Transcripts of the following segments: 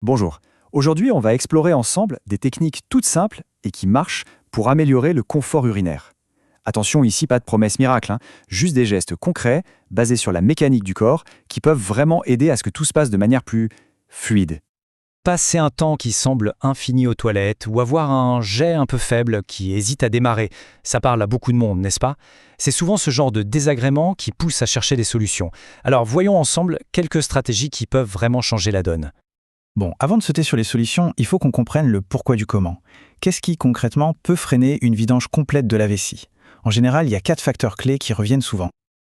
Bonjour. Aujourd'hui, on va explorer ensemble des techniques toutes simples et qui marchent pour améliorer le confort urinaire. Attention, ici, pas de promesses miracles, hein, juste des gestes concrets, basés sur la mécanique du corps, qui peuvent vraiment aider à ce que tout se passe de manière plus fluide. Passer un temps qui semble infini aux toilettes ou avoir un jet un peu faible qui hésite à démarrer, ça parle à beaucoup de monde, n'est-ce pas? C'est souvent ce genre de désagrément qui pousse à chercher des solutions. Alors voyons ensemble quelques stratégies qui peuvent vraiment changer la donne. Bon, avant de sauter sur les solutions, il faut qu'on comprenne le pourquoi du comment. Qu'est-ce qui, concrètement, peut freiner une vidange complète de la vessie? En général, il y a 4 facteurs clés qui reviennent souvent.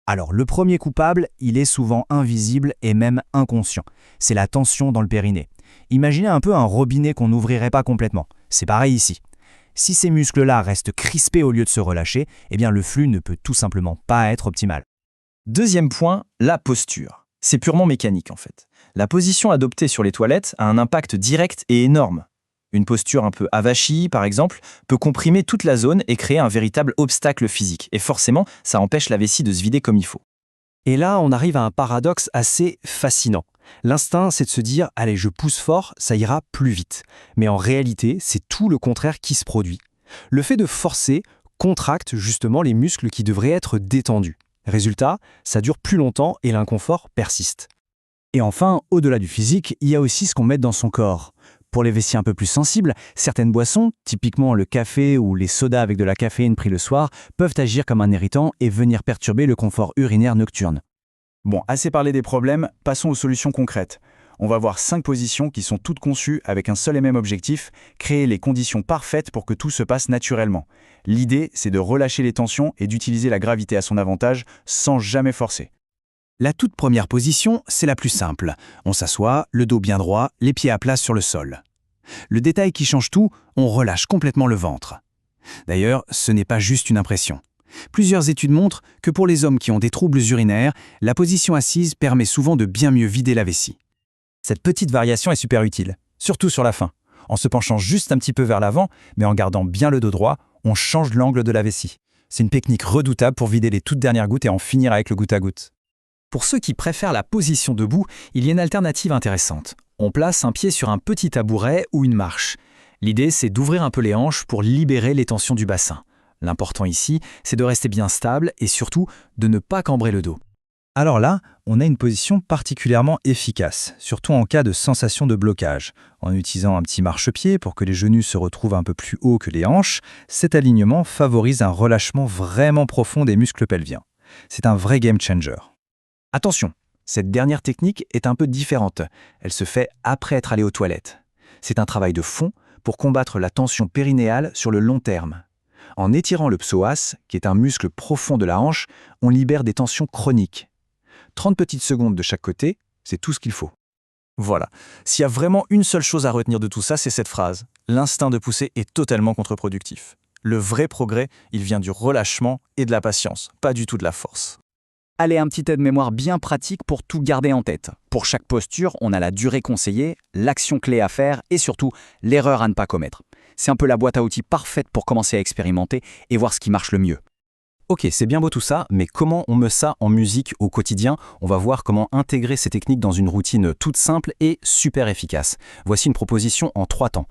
Alors, le premier coupable, il est souvent invisible et même inconscient. C'est la tension dans le périnée. Imaginez un peu un robinet qu'on n'ouvrirait pas complètement. C'est pareil ici. Si ces muscles-là restent crispés au lieu de se relâcher, eh bien le flux ne peut tout simplement pas être optimal. Deuxième point, la posture. C'est purement mécanique en fait. La position adoptée sur les toilettes a un impact direct et énorme. Une posture un peu avachie, par exemple, peut comprimer toute la zone et créer un véritable obstacle physique. Et forcément, ça empêche la vessie de se vider comme il faut. Et là, on arrive à un paradoxe assez fascinant. L'instinct, c'est de se dire « allez, je pousse fort, ça ira plus vite ». Mais en réalité, c'est tout le contraire qui se produit. Le fait de forcer contracte justement les muscles qui devraient être détendus. Résultat, ça dure plus longtemps et l'inconfort persiste. Et enfin, au-delà du physique, il y a aussi ce qu'on met dans son corps. Pour les vessies un peu plus sensibles, certaines boissons, typiquement le café ou les sodas avec de la caféine pris le soir, peuvent agir comme un irritant et venir perturber le confort urinaire nocturne. Bon, assez parlé des problèmes, passons aux solutions concrètes. On va voir 5 positions qui sont toutes conçues avec un seul et même objectif, créer les conditions parfaites pour que tout se passe naturellement. L'idée, c'est de relâcher les tensions et d'utiliser la gravité à son avantage sans jamais forcer. La toute première position, c'est la plus simple. On s'assoit, le dos bien droit, les pieds à plat sur le sol. Le détail qui change tout, on relâche complètement le ventre. D'ailleurs, ce n'est pas juste une impression. Plusieurs études montrent que pour les hommes qui ont des troubles urinaires, la position assise permet souvent de bien mieux vider la vessie. Cette petite variation est super utile, surtout sur la fin. En se penchant juste un petit peu vers l'avant, mais en gardant bien le dos droit, on change l'angle de la vessie. C'est une technique redoutable pour vider les toutes dernières gouttes et en finir avec le goutte à goutte. Pour ceux qui préfèrent la position debout, il y a une alternative intéressante. On place un pied sur un petit tabouret ou une marche. L'idée, c'est d'ouvrir un peu les hanches pour libérer les tensions du bassin. L'important ici, c'est de rester bien stable et surtout de ne pas cambrer le dos. Alors là, on a une position particulièrement efficace, surtout en cas de sensation de blocage. En utilisant un petit marchepied pour que les genoux se retrouvent un peu plus haut que les hanches, cet alignement favorise un relâchement vraiment profond des muscles pelviens. C'est un vrai game changer. Attention, cette dernière technique est un peu différente. Elle se fait après être allé aux toilettes. C'est un travail de fond pour combattre la tension périnéale sur le long terme. En étirant le psoas, qui est un muscle profond de la hanche, on libère des tensions chroniques. 30 petites secondes de chaque côté, c'est tout ce qu'il faut. Voilà. S'il y a vraiment une seule chose à retenir de tout ça, c'est cette phrase. L'instinct de pousser est totalement contre-productif. Le vrai progrès, il vient du relâchement et de la patience, pas du tout de la force. Allez, un petit aide-mémoire bien pratique pour tout garder en tête. Pour chaque posture, on a la durée conseillée, l'action clé à faire et surtout l'erreur à ne pas commettre. C'est un peu la boîte à outils parfaite pour commencer à expérimenter et voir ce qui marche le mieux. Ok, c'est bien beau tout ça, mais comment on met ça en musique au quotidien? On va voir comment intégrer ces techniques dans une routine toute simple et super efficace. Voici une proposition en 3 temps.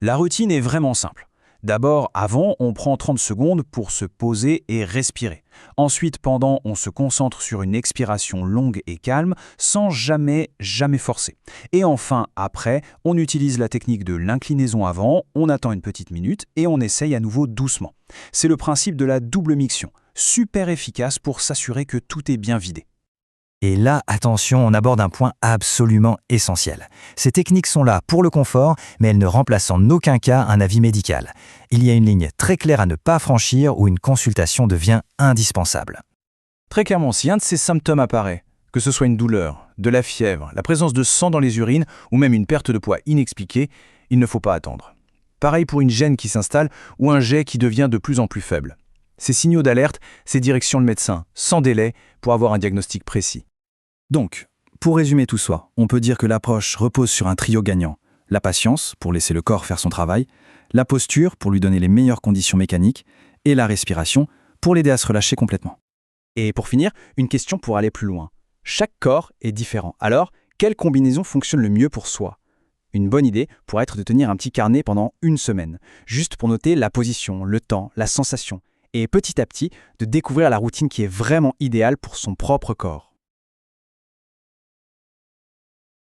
La routine est vraiment simple. D'abord, avant, on prend 30 secondes pour se poser et respirer. Ensuite, pendant, on se concentre sur une expiration longue et calme, sans jamais forcer. Et enfin, après, on utilise la technique de l'inclinaison avant, on attend une petite minute et on essaye à nouveau doucement. C'est le principe de la double miction, super efficace pour s'assurer que tout est bien vidé. Et là, attention, on aborde un point absolument essentiel. Ces techniques sont là pour le confort, mais elles ne remplacent en aucun cas un avis médical. Il y a une ligne très claire à ne pas franchir où une consultation devient indispensable. Très clairement, si un de ces symptômes apparaît, que ce soit une douleur, de la fièvre, la présence de sang dans les urines ou même une perte de poids inexpliquée, il ne faut pas attendre. Pareil pour une gêne qui s'installe ou un jet qui devient de plus en plus faible. Ces signaux d'alerte, c'est direction le médecin, sans délai, pour avoir un diagnostic précis. Donc, pour résumer tout ça, on peut dire que l'approche repose sur un trio gagnant. La patience, pour laisser le corps faire son travail, la posture, pour lui donner les meilleures conditions mécaniques, et la respiration, pour l'aider à se relâcher complètement. Et pour finir, une question pour aller plus loin. Chaque corps est différent. Alors, quelle combinaison fonctionne le mieux pour soi? Une bonne idée pourrait être de tenir un petit carnet pendant une semaine, juste pour noter la position, le temps, la sensation, et petit à petit de découvrir la routine qui est vraiment idéale pour son propre corps.